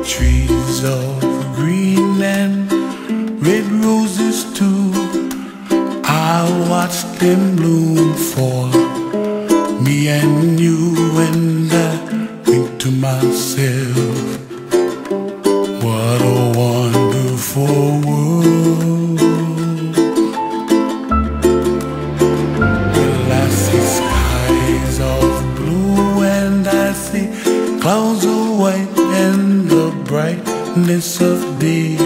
Trees of Greenland, red roses too. I watch them bloom for me and you, and I think to myself, what a wonderful world. Well, I see skies of blue and I see clouds of white and the brightness of day.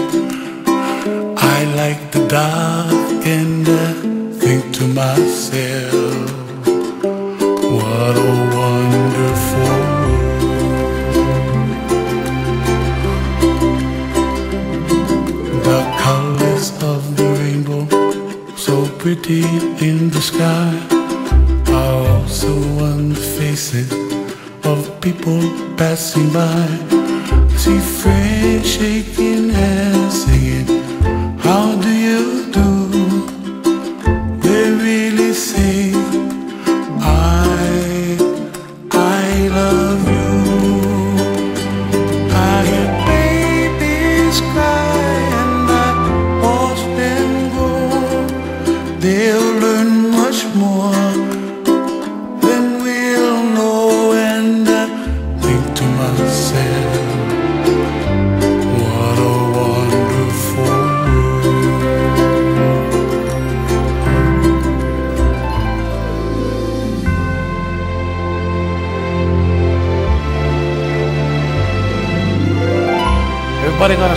I like the dark and I think to myself, what a wonderful world. The colors of the rainbow, so pretty in the sky, are also on the faces of people passing by. See friends shaking hands, singing, how do you do? They really say, I love you. I hear babies cry and I watch them grow. They'll learn much more than we'll know, and I think to myself, what a wonderful world. Everybody got a